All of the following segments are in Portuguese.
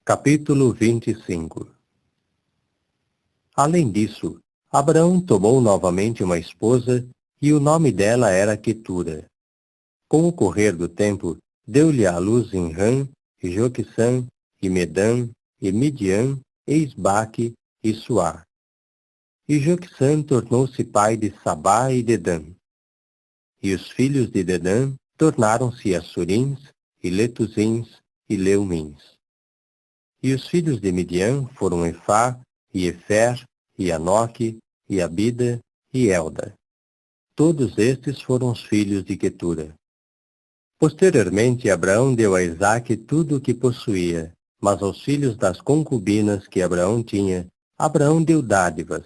Capítulo 25. Além disso, Abraão tomou novamente uma esposa, e o nome dela era Quetura. Com o correr do tempo, deu-lhe à luz Zinrã, e Joquissã, e Medã, e Midian, e Isbaque, e Suá. E Joquissã tornou-se pai de Sabá e Dedã. E os filhos de Dedã tornaram-se Assurins, e Letuzins, e Leumins. E os filhos de Midian foram Efá, e Efer, e Anoque, e Abida, e Elda. Todos estes foram os filhos de Quetura. Posteriormente, Abraão deu a Isaque tudo o que possuía, mas aos filhos das concubinas que Abraão tinha, Abraão deu dádivas.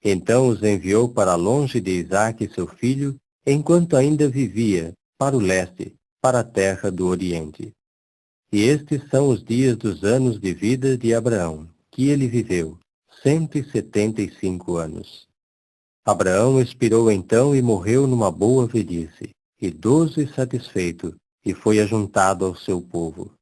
Então os enviou para longe de Isaque seu filho, enquanto ainda vivia, para o leste, para a terra do Oriente. E estes são os dias dos anos de vida de Abraão, que ele viveu, 175 anos. Abraão expirou então e morreu numa boa velhice, idoso e satisfeito, e foi ajuntado ao seu povo.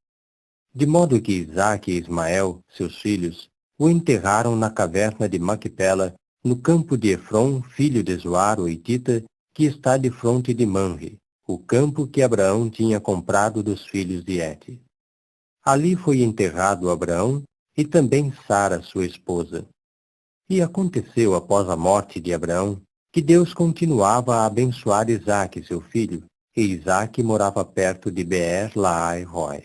De modo que Isaque e Ismael, seus filhos, o enterraram na caverna de Maquipela, no campo de Efron, filho de Zoar, o hitita, que está defronte de Manre, o campo que Abraão tinha comprado dos filhos de Hete. Ali foi enterrado Abraão e também Sara, sua esposa. E aconteceu após a morte de Abraão, que Deus continuava a abençoar Isaque, seu filho, e Isaque morava perto de Beer-Lahai-Roi.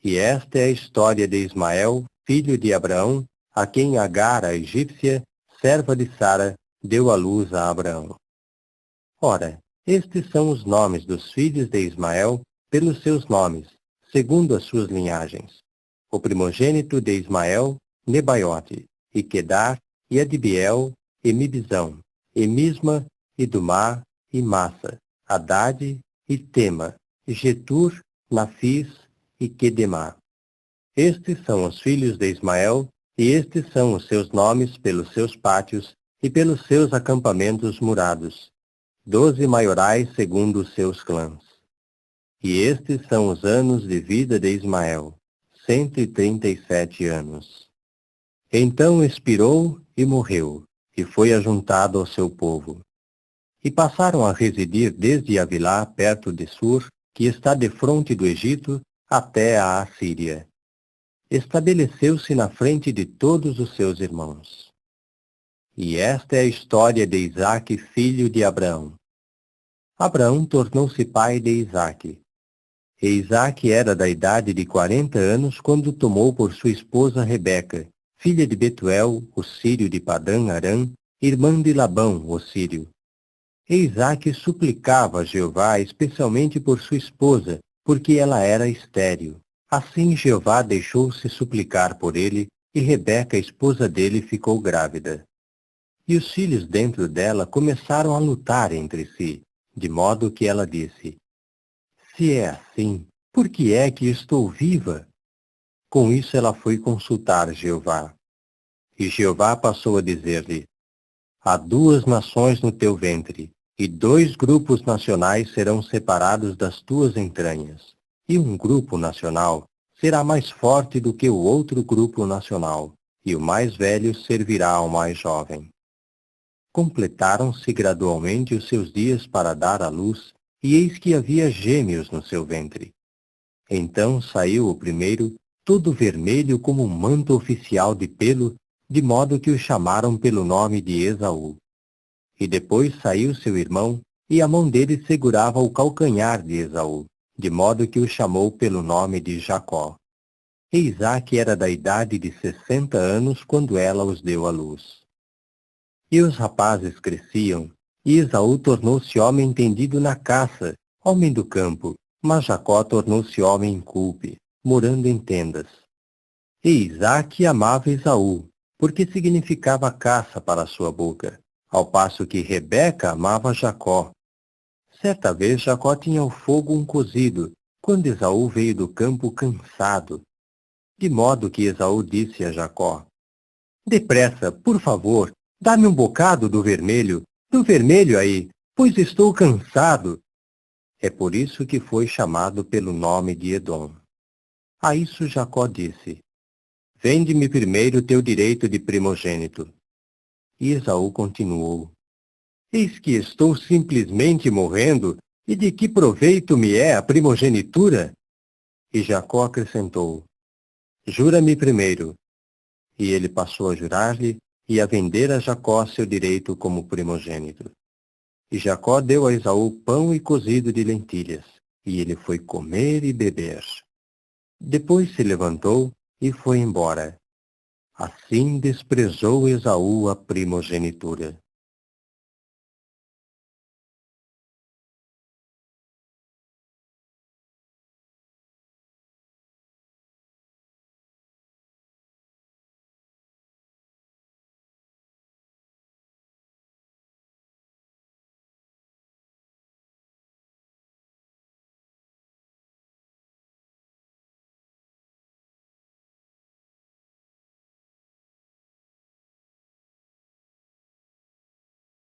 E esta é a história de Ismael, filho de Abraão, a quem Agar, a egípcia, serva de Sara, deu à luz a Abraão. Ora, estes são os nomes dos filhos de Ismael, pelos seus nomes, segundo as suas linhagens. O primogênito de Ismael, Nebaiote, e Quedar, e Adibiel, e Mibzão, e Misma, e Dumá, e Massa, Haddad, e Tema, e Getur, Nafis, e Quedemá. Estes são os filhos de Ismael, e estes são os seus nomes pelos seus pátios e pelos seus acampamentos murados, 12 maiorais segundo os seus clãs. E estes são os anos de vida de Ismael, 137 anos. Então expirou e morreu, e foi ajuntado ao seu povo. E passaram a residir desde Avilá, perto de Sur, que está defronte do Egito, até a Assíria. Estabeleceu-se na frente de todos os seus irmãos. E esta é a história de Isaque, filho de Abraão. Abraão tornou-se pai de Isaque. E Isaque era da idade de 40 anos quando tomou por sua esposa Rebeca, filha de Betuel, o sírio de Padã-Arã, irmã de Labão, o sírio. E Isaque suplicava a Jeová especialmente por sua esposa, porque ela era estéril. Assim Jeová deixou-se suplicar por ele, e Rebeca, esposa dele, ficou grávida. E os filhos dentro dela começaram a lutar entre si, de modo que ela disse: Se é assim, por que é que estou viva? Com isso ela foi consultar Jeová. E Jeová passou a dizer-lhe: Há 2 nações no teu ventre, e 2 grupos nacionais serão separados das tuas entranhas. E um grupo nacional será mais forte do que o outro grupo nacional, e o mais velho servirá ao mais jovem. Completaram-se gradualmente os seus dias para dar à luz, e eis que havia gêmeos no seu ventre. Então saiu o primeiro, todo vermelho como um manto oficial de pelo, de modo que o chamaram pelo nome de Esaú. E depois saiu seu irmão, e a mão dele segurava o calcanhar de Esaú, de modo que o chamou pelo nome de Jacó. E Isaque era da idade de 60 anos quando ela os deu à luz. E os rapazes cresciam, e Esaú tornou-se homem entendido na caça, homem do campo, mas Jacó tornou-se homem incúlpe, morando em tendas. E Isaque amava Esaú, porque significava caça para a sua boca, ao passo que Rebeca amava Jacó. Certa vez Jacó tinha ao fogo um cozido, quando Esaú veio do campo cansado. De modo que Esaú disse a Jacó: Depressa, por favor, dá-me um bocado do vermelho aí, pois estou cansado. É por isso que foi chamado pelo nome de Edom. A isso Jacó disse: Vende-me primeiro teu direito de primogênito. E Esaú continuou: Eis que estou simplesmente morrendo, e de que proveito me é a primogenitura? E Jacó acrescentou: Jura-me primeiro. E ele passou a jurar-lhe e a vender a Jacó seu direito como primogênito. E Jacó deu a Esaú pão e cozido de lentilhas, e ele foi comer e beber. Depois se levantou e foi embora. Assim desprezou Esaú a primogenitura.